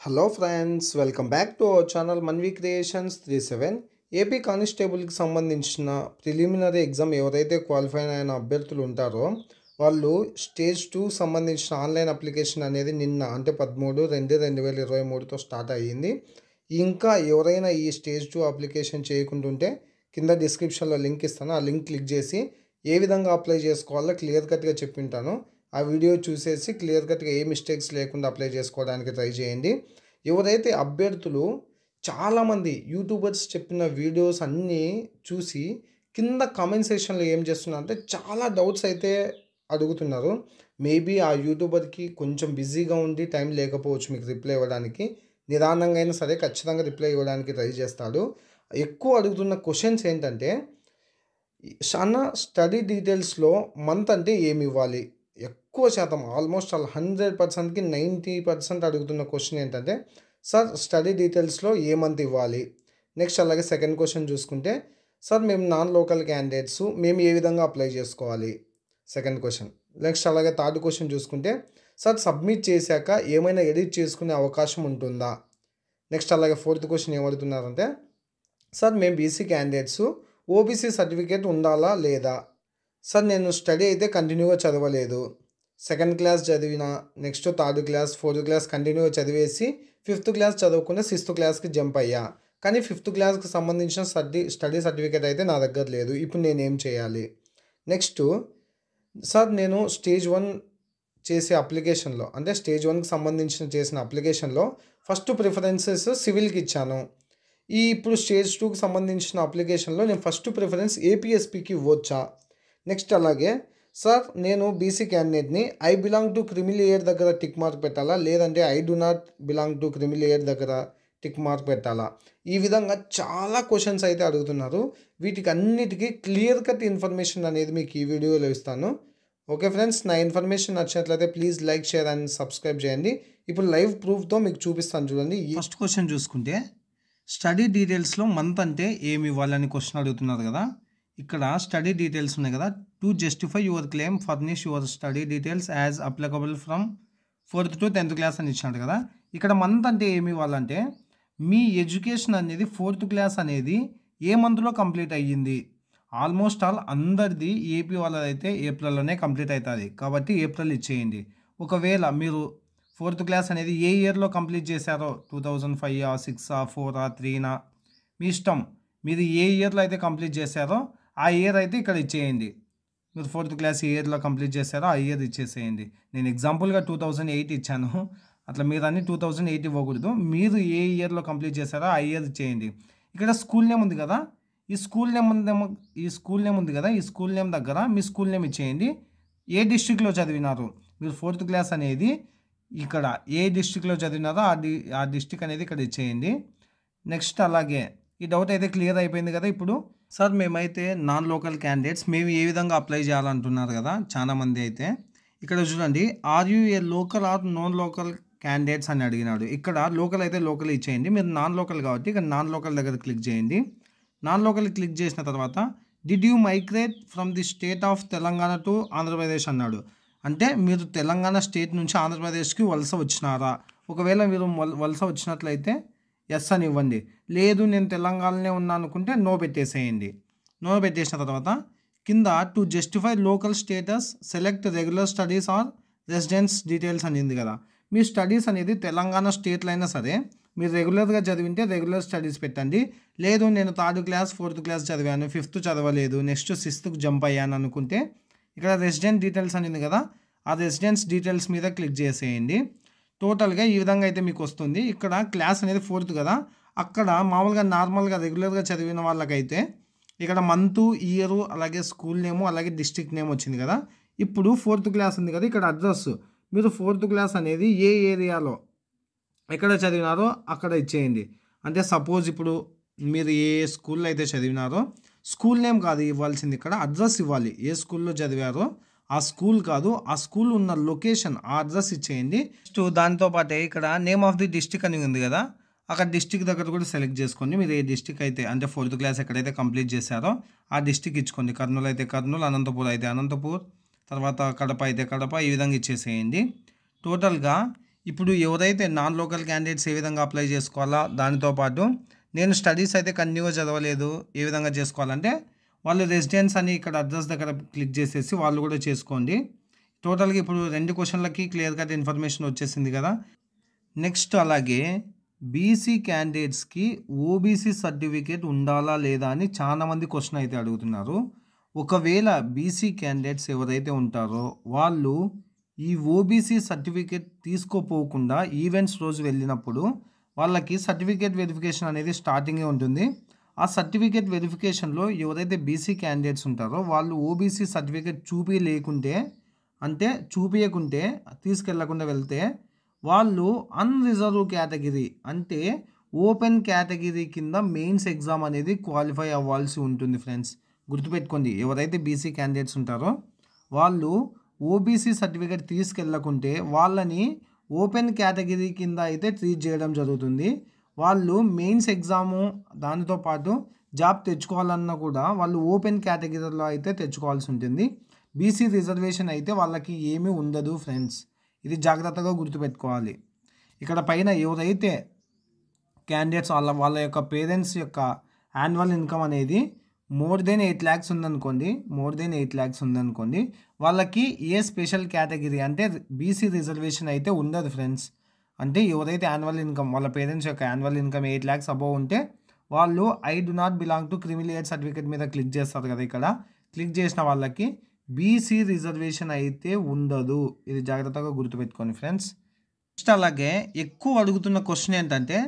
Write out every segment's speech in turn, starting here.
Hello friends, welcome back to our channel Manvi creations 37. AP కానిస్టేబుల్కి సంబంధించిన preliminary exam ఎవరైతే qualify అయిన అభ్యర్థులు ఉంటారో వాళ్ళు స్టేజ్ 2 సంబంధించిన ఆన్లైన్ అప్లికేషన్ అనేది నిన్న అంటే 13/2/2023తో స్టార్ట్ అయ్యింది. ఇంకా ఎవరైనా ఈ స్టేజ్ 2 అప్లికేషన్ చేయకుంటుంటే కింద డిస్క్రిప్షన్లో లింక్ ఇస్తాను. ఆ లింక్ క్లిక్ చేసి ఏ విధంగా అప్లై చేసుకోవాలో క్లియర్ కట్గా చెప్పింటాను. ఆ వీడియో చూసేసి క్లియర్ కట్గా ఏ మిస్టేక్స్ లేకుండా అప్లై చేసుకోవడానికి ట్రై చేయండి. ఎవరైతే అభ్యర్థులు చాలామంది యూట్యూబర్స్ చెప్పిన వీడియోస్ అన్నీ చూసి కింద కామెంట్ సెక్షన్లో ఏం చేస్తున్నారు అంటే చాలా డౌట్స్ అయితే అడుగుతున్నారు. మేబీ ఆ యూట్యూబర్కి కొంచెం బిజీగా ఉండి టైం లేకపోవచ్చు మీకు రిప్లై ఇవ్వడానికి. నిదానంగా అయినా సరే ఖచ్చితంగా రిప్లై ఇవ్వడానికి ట్రై చేస్తాడు. ఎక్కువ అడుగుతున్న క్వశ్చన్స్ ఏంటంటే చాలా స్టడీ డీటెయిల్స్లో మంత్ అంటే ఏమి ఇవ్వాలి. ఎక్కువ శాతం ఆల్మోస్ట్ ఆల్ 100%కి 90% అడుగుతున్న క్వశ్చన్ ఏంటంటే సార్ స్టడీ డీటెయిల్స్లో ఏ మంత్ ఇవ్వాలి. నెక్స్ట్ అలాగే సెకండ్ క్వశ్చన్ చూసుకుంటే సార్ మేము నాన్ లోకల్ క్యాండిడేట్స్ మేము ఏ విధంగా అప్లై చేసుకోవాలి సెకండ్ క్వశ్చన్. నెక్స్ట్ అలాగే థర్డ్ క్వశ్చన్ చూసుకుంటే సార్ సబ్మిట్ చేశాక ఏమైనా ఎడిట్ చేసుకునే అవకాశం ఉంటుందా. నెక్స్ట్ అలాగే ఫోర్త్ క్వశ్చన్ ఏమడుగుతున్నారంటే సార్ మేము బీసీ క్యాండిడేట్స్ ఓబీసీ సర్టిఫికేట్ ఉండాలా లేదా. సార్ నేను స్టడీ అయితే కంటిన్యూగా చదవలేదు, సెకండ్ క్లాస్ చదివిన, next third class fourth class కంటిన్యూగా చదివేసి ఫిఫ్త్ క్లాస్ చదువుకుని సిక్స్త్ క్లాస్కి జంప్ అయ్యా, కానీ ఫిఫ్త్ క్లాస్కి సంబంధించిన స్టడీ సర్టిఫికేట్ అయితే నా దగ్గర లేదు. ఇప్పుడు నేనేం చేయాలి. నెక్స్ట్ సార్ నేను స్టేజ్ 1 చేసే అప్లికేషన్లో అంటే స్టేజ్ 1కి సంబంధించిన చేసిన అప్లికేషన్లో ఫస్ట్ ప్రిఫరెన్సెస్ సివిల్కి ఇచ్చాను. ఇప్పుడు స్టేజ్ 2కి సంబంధించిన అప్లికేషన్లో నేను ఫస్ట్ ప్రిఫరెన్స్ ఏపీఎస్పికి ఇవ్వచ్చా. నెక్స్ట్ అలాగే సార్ నేను బీసీ క్యాండిడేట్ని I belong to criminal year దగ్గర టిక్ మార్క్ పెట్టాలా లేదంటే I do not belong to criminal year దగ్గర టిక్ మార్క్ పెట్టాలా. ఈ విధంగా చాలా క్వశ్చన్స్ అయితే అడుగుతున్నారు. వీటికి అన్నిటికీ క్లియర్ కట్ ఇన్ఫర్మేషన్ అనేది మీకు ఈ వీడియోలో ఇస్తాను. ఓకే ఫ్రెండ్స్, నా ఇన్ఫర్మేషన్ నచ్చినట్లయితే please like, share and subscribe చేయండి. ఇప్పుడు లైవ్ ప్రూఫ్తో మీకు చూపిస్తాను చూడండి. ఫస్ట్ క్వశ్చన్ చూసుకుంటే స్టడీ డీటెయిల్స్లో మంత్ అంటే ఏమి ఇవ్వాలని క్వశ్చన్ అడుగుతున్నారు కదా. ఇక్కడ స్టడీ డీటెయిల్స్ ఉన్నాయి కదా. To justify your claim furnish your study details as applicable from 4th to 10th class అని ఇచ్చినాడు కదా. ఇక్కడ మంత్ అంటే ఏమి ఇవ్వాలంటే మీ ఎడ్యుకేషన్ అనేది 4th క్లాస్ అనేది ఏ మంత్లో కంప్లీట్ అయ్యింది. ఆల్మోస్ట్ ఆల్ అందరిది ఏపీ వాళ్ళదైతే ఏప్రిల్లోనే కంప్లీట్ అవుతుంది కాబట్టి ఏప్రిల్ ఇచ్చేయండి. ఒకవేళ మీరు 4th క్లాస్ అనేది ఏ ఇయర్లో కంప్లీట్ చేశారో 2005, 6, 4, 3 మీ ఇష్టం. మీరు ఏ ఇయర్లో అయితే కంప్లీట్ చేశారో ఆ ఇయర్ అయితే ఇక్కడ ఇచ్చేయండి. మీరు 4th క్లాస్ ఏ ఇయర్లో కంప్లీట్ చేశారో ఆ ఇయర్ ఇచ్చేసేయండి. నేను ఎగ్జాంపుల్గా 2008 ఇచ్చాను. అట్లా మీరు అన్ని 2008 ఇవ్వకూడదు. మీరు ఏ ఇయర్లో కంప్లీట్ చేశారో ఆ ఇయర్ ఇచ్చేయండి. ఇక్కడ స్కూల్ నేమ్ ఉంది కదా, ఈ స్కూల్ నేమ్ ఉంది కదా, ఈ స్కూల్ నేమ్ దగ్గర మీ స్కూల్ నేమ్ ఇచ్చేయండి. ఏ డిస్ట్రిక్ట్లో చదివినారు మీరు 4th క్లాస్ అనేది ఇక్కడ ఏ డిస్ట్రిక్ట్లో చదివినారో ఆ డిస్ట్రిక్ట్ అనేది ఇక్కడ ఇచ్చేయండి. నెక్స్ట్ అలాగే ఈ డౌట్ అయితే క్లియర్ అయిపోయింది కదా. ఇప్పుడు సార్ మేమైతే నాన్ లోకల్ క్యాండిడేట్స్ మేము ఏ విధంగా అప్లై చేయాలంటున్నారు కదా చాలామంది అయితే. ఇక్కడ చూడండి, are you a local or non local candidates అని అడిగినాడు. ఇక్కడ లోకల్ అయితే లోకల్ ఇచ్చేయండి. మీరు నాన్ లోకల్ కాబట్టి ఇక్కడ నాన్ లోకల్ దగ్గర క్లిక్ చేయండి. నాన్ లోకల్ క్లిక్ చేసిన తర్వాత did you migrate from the state of Telangana to Andhra Pradesh అన్నాడు. అంటే మీరు తెలంగాణ స్టేట్ నుంచి ఆంధ్రప్రదేశ్కి వలస వచ్చినారా. ఒకవేళ మీరు వలస వచ్చినట్లయితే ఎస్ అని ఇవ్వండి. లేదు నేను తెలంగాణలోనే ఉన్నా అనుకుంటే నో పెట్టేసేయండి. నో పెట్టేసిన తర్వాత కింద to justify local status select regular studies or residence details అని ఉంది కదా. మీ స్టడీస్ అనేది తెలంగాణ స్టేట్లో అయినా సరే మీరు రెగ్యులర్గా చదివింటే రెగ్యులర్ స్టడీస్ పెట్టండి. లేదు నేను 3rd క్లాస్ 4th క్లాస్ చదివాను, 5th చదవలేదు, నెక్స్ట్ 6th జంప్ అయ్యాను అనుకుంటే ఇక్కడ రెసిడెంట్ డీటెయిల్స్ అని ఉంది కదా, ఆ రెసిడెన్స్ డీటెయిల్స్ మీద క్లిక్ చేసేయండి. టోటల్గా ఈ విధంగా అయితే మీకు వస్తుంది. ఇక్కడ క్లాస్ అనేది 4th కదా, అక్కడ మామూలుగా నార్మల్గా రెగ్యులర్గా చదివిన వాళ్ళకైతే ఇక్కడ మంత్, ఇయర్, అలాగే స్కూల్ నేము, అలాగే డిస్ట్రిక్ట్ నేమ్ వచ్చింది కదా. ఇప్పుడు 4th క్లాస్ ఉంది కదా, ఇక్కడ అడ్రస్ మీరు 4th క్లాస్ అనేది ఏ ఏరియాలో ఎక్కడ చదివినారో అక్కడ ఇచ్చేయండి. అంటే సపోజ్ ఇప్పుడు మీరు ఏ స్కూల్లో అయితే చదివినారో స్కూల్ నేమ్ కాదు ఇవ్వాల్సింది, ఇక్కడ అడ్రస్ ఇవ్వాలి. ఏ స్కూల్లో చదివారో ఆ స్కూల్ కాదు, ఆ స్కూల్ ఉన్న లొకేషన్ ఆ అడ్రస్ ఇచ్చేయండి. నెక్స్ట్ దాంతోపాటే ఇక్కడ నేమ్ ఆఫ్ ది డిస్ట్రిక్ట్ అని ఉంది కదా, అక్కడ డిస్ట్రిక్ట్ దగ్గర కూడా సెలెక్ట్ చేసుకోండి. మీరు ఏ డిస్ట్రిక్ట్ అయితే అంటే 4th క్లాస్ ఎక్కడైతే కంప్లీట్ చేశారో ఆ డిస్ట్రిక్ట్ ఇచ్చుకోండి. కర్నూలు అయితే కర్నూలు, అనంతపూర్ అయితే అనంతపూర్, తర్వాత కడప అయితే కడప, ఈ విధంగా ఇచ్చేసేయండి. టోటల్గా ఇప్పుడు ఎవరైతే నాన్ లోకల్ క్యాండిడేట్స్ ఏ విధంగా అప్లై చేసుకోవాలా, దానితో పాటు నేను స్టడీస్ అయితే కంటిన్యూగా చదవలేదు ఏ విధంగా చేసుకోవాలంటే వాళ్ళు రెసిడెన్స్ అని ఇక్కడ అడ్రస్ దగ్గర క్లిక్ చేసేసి వాళ్ళు కూడా చేసుకోండి. టోటల్గా ఇప్పుడు 2 క్వశ్చన్లకి క్లియర్ కట్ ఇన్ఫర్మేషన్ వచ్చేసింది కదా. నెక్స్ట్ అలాగే బీసీ క్యాండిడేట్స్కి ఓబీసీ సర్టిఫికేట్ ఉండాలా లేదా అని చాలామంది క్వశ్చన్ అయితే అడుగుతున్నారు. ఒకవేళ బీసీ క్యాండిడేట్స్ ఎవరైతే ఉంటారో వాళ్ళు ఈ ఓబీసీ సర్టిఫికేట్ తీసుకోపోకుండా ఈవెంట్స్ రోజు వెళ్ళినప్పుడు వాళ్ళకి సర్టిఫికేట్ వెరిఫికేషన్ అనేది స్టార్టింగే ఉంటుంది. ఆ సర్టిఫికేట్ వెరిఫికేషన్లో ఎవరైతే బీసీ క్యాండిడేట్స్ ఉంటారో వాళ్ళు ఓబీసీ సర్టిఫికేట్ చూపించకుంటే తీసుకెళ్లకుండా వెళ్తే వాళ్ళు అన్రిజర్వ్ కేటగిరీ అంటే ఓపెన్ కేటగిరీ కింద మెయిన్స్ ఎగ్జామ్ అనేది క్వాలిఫై అవ్వాల్సి ఉంటుంది ఫ్రెండ్స్. గుర్తుపెట్టుకోండి, ఎవరైతే బీసీ క్యాండిడేట్స్ ఉంటారో వాళ్ళు ఓబీసీ సర్టిఫికేట్ తీసుకెళ్ళకుంటే వాళ్ళని ఓపెన్ కేటగిరీ కింద అయితే ట్రీట్ చేయడం జరుగుతుంది. వాళ్ళు మెయిన్స్ ఎగ్జాము దానితో పాటు జాబ్ తెచ్చుకోవాలన్నా కూడా వాళ్ళు ఓపెన్ కేటగిరీలో అయితే తెచ్చుకోవాల్సి ఉంటుంది. బీసీ రిజర్వేషన్ అయితే వాళ్ళకి ఏమీ ఉండదు ఫ్రెండ్స్. ఇది జాగ్రత్తగా గుర్తుపెట్టుకోవాలి. ఇక్కడ పైన ఎవరైతే క్యాండిడేట్స్ వాళ్ళ యొక్క పేరెంట్స్ యొక్క యాన్యువల్ ఇన్కమ్ అనేది మోర్ దెన్ 8 lakhs ఉందనుకోండి వాళ్ళకి ఏ స్పెషల్ కేటగిరీ అంటే బీసీ రిజర్వేషన్ అయితే ఉండదు ఫ్రెండ్స్. అంటే ఎవరైతే యాన్యువల్ ఇన్కమ్ వాళ్ళ పేరెంట్స్ యొక్క యాన్యువల్ ఇన్కమ్ 8 lakhs అబోవ్ ఉంటే వాళ్ళు I do not belong to creamy layer certificate మీద క్లిక్ చేస్తారు కదా. ఇక్కడ క్లిక్ చేసిన వాళ్ళకి బీసీ రిజర్వేషన్ అయితే ఉండదు. ఇది జాగ్రత్తగా గుర్తుపెట్టుకోండి ఫ్రెండ్స్. నెక్స్ట్ అలాగే ఎక్కువ అడుగుతున్న క్వశ్చన్ ఏంటంటే,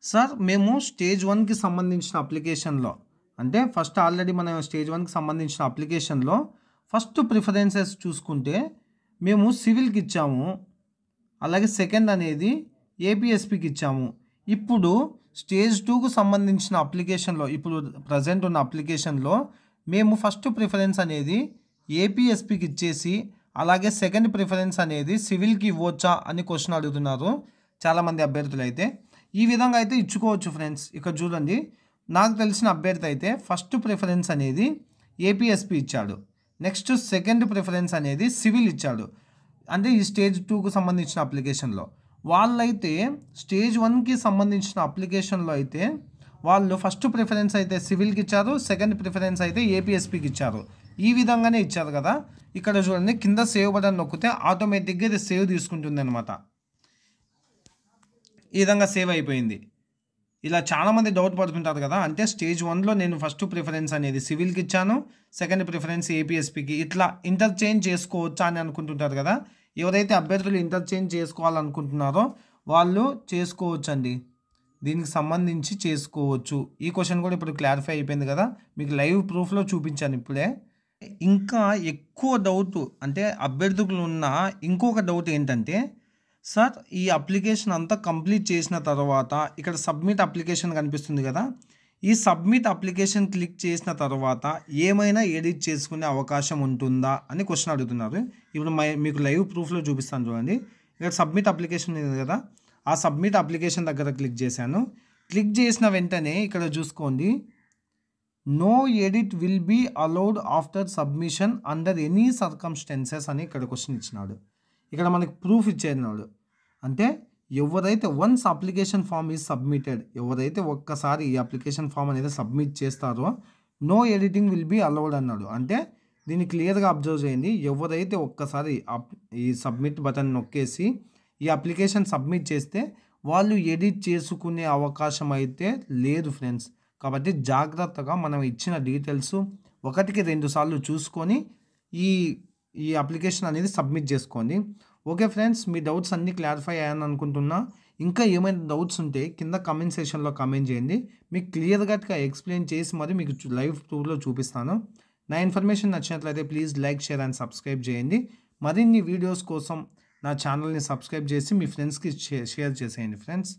సార్ మేము స్టేజ్ 1కి సంబంధించిన అప్లికేషన్లో అంటే ఫస్ట్ ఆల్రెడీ మనం స్టేజ్ 1కి సంబంధించిన అప్లికేషన్లో ఫస్ట్ ప్రిఫరెన్సెస్ చూసుకుంటే మేము సివిల్కి ఇచ్చాము, అలాగే సెకండ్ అనేది ఏపీఎస్పికి ఇచ్చాము. ఇప్పుడు స్టేజ్ 2కు సంబంధించిన అప్లికేషన్లో ఇప్పుడు ప్రజెంట్ ఉన్న అప్లికేషన్లో మేము ఫస్ట్ ప్రిఫరెన్స్ అనేది ఏపీఎస్పికి ఇచ్చేసి అలాగే సెకండ్ ప్రిఫరెన్స్ అనేది సివిల్కి ఇవ్వచ్చా అని క్వశ్చన్ అడుగుతున్నారు చాలామంది అభ్యర్థులు. అయితే ఈ విధంగా అయితే ఇచ్చుకోవచ్చు ఫ్రెండ్స్. ఇక్కడ చూడండి, నాకు తెలిసిన అభ్యర్థి అయితే ఫస్ట్ ప్రిఫరెన్స్ అనేది ఏపీఎస్పి ఇచ్చాడు, నెక్స్ట్ సెకండ్ ప్రిఫరెన్స్ అనేది సివిల్ ఇచ్చాడు. అంటే ఈ స్టేజ్ 2కు సంబంధించిన అప్లికేషన్లో వాళ్ళైతే స్టేజ్ 1కి సంబంధించిన అప్లికేషన్లో అయితే వాళ్ళు ఫస్ట్ ప్రిఫరెన్స్ అయితే సివిల్కి ఇచ్చారు, సెకండ్ ప్రిఫరెన్స్ అయితే ఏపీఎస్పికి ఇచ్చారు. ఈ విధంగానే ఇచ్చారు కదా. ఇక్కడ చూడండి, కింద సేవ్ బటన్ నొక్కితే ఆటోమేటిక్గా ఇది సేవ్ తీసుకుంటుంది అనమాట. ఈ విధంగా సేవ్ అయిపోయింది. ఇలా చాలామంది డౌట్ పడుతుంటారు కదా, అంటే స్టేజ్ 1లో నేను ఫస్ట్ ప్రిఫరెన్స్ అనేది సివిల్కి ఇచ్చాను, సెకండ్ ప్రిఫరెన్స్ ఏపీఎస్పికి, ఇట్లా ఇంటర్చేంజ్ చేసుకోవచ్చా అని అనుకుంటుంటారు కదా. ఎవరైతే అభ్యర్థులు ఇంటర్చేంజ్ చేసుకోవాలనుకుంటున్నారో వాళ్ళు చేసుకోవచ్చండి, దీనికి సంబంధించి చేసుకోవచ్చు. ఈ క్వశ్చన్ కూడా ఇప్పుడు క్లారిఫై అయిపోయింది కదా, మీకు లైవ్ ప్రూఫ్లో చూపించాను ఇప్పుడే. ఇంకా ఎక్కువ డౌట్ అంటే అభ్యర్థులు ఉన్న ఇంకొక డౌట్ ఏంటంటే, సార్ ఈ అప్లికేషన్ అంతా కంప్లీట్ చేసిన తర్వాత ఇక్కడ సబ్మిట్ అప్లికేషన్ కనిపిస్తుంది కదా, ఈ సబ్మిట్ అప్లికేషన్ క్లిక్ చేసిన తర్వాత ఏమైనా ఎడిట్ చేసుకునే అవకాశం ఉంటుందా అని క్వశ్చన్ అడుగుతున్నారు. ఇప్పుడు మీకు లైవ్ ప్రూఫ్లో చూపిస్తాను చూడండి. ఇక్కడ సబ్మిట్ అప్లికేషన్ ఉంది కదా, ఆ సబ్మిట్ అప్లికేషన్ దగ్గర క్లిక్ చేశాను. క్లిక్ చేసిన వెంటనే ఇక్కడ చూసుకోండి, no edit will be allowed after submission under any circumstances అని ఇక్కడ క్వశ్చన్ ఇచ్చినాడు. ఇక్కడ మనకి ప్రూఫ్ ఇచ్చేనాడు. అంటే ఎవరైతే once application form is submitted, ఎవరైతే ఒక్కసారి ఈ అప్లికేషన్ ఫామ్ అనేది సబ్మిట్ చేస్తారో no editing will be allowed అన్నాడు. అంటే దీన్ని క్లియర్గా అబ్జర్వ్ చేయండి, ఎవరైతే ఒక్కసారి ఈ సబ్మిట్ బటన్ నొక్కేసి ఈ అప్లికేషన్ సబ్మిట్ చేస్తే వాళ్ళు ఎడిట్ చేసుకునే అవకాశం అయితే లేదు ఫ్రెండ్స్. కాబట్టి జాగ్రత్తగా మనం ఇచ్చిన డీటెయిల్స్ 1కి 2 సార్లు చూసుకొని ఈ అప్లికేషన్ అనేది సబ్మిట్ చేసుకోండి. ఓకే ఫ్రెండ్స్, మీ డౌట్స్ అన్నీ క్లారిఫై అయ్యాను అనుకుంటున్నా. ఇంకా ఏమైనా డౌట్స్ ఉంటే కింద కామెంట్ సెక్షన్లో కామెంట్ చేయండి, మీకు క్లియర్గా ఎక్స్ప్లెయిన్ చేసి మరి మీకు లైవ్ టూర్లో చూపిస్తాను. నా ఇన్ఫర్మేషన్ నచ్చినట్లయితే please like, share and subscribe చేయండి. మరిన్ని వీడియోస్ కోసం నా ఛానల్ని సబ్స్క్రైబ్ చేసి మీ ఫ్రెండ్స్కి షేర్ చేసేయండి ఫ్రెండ్స్.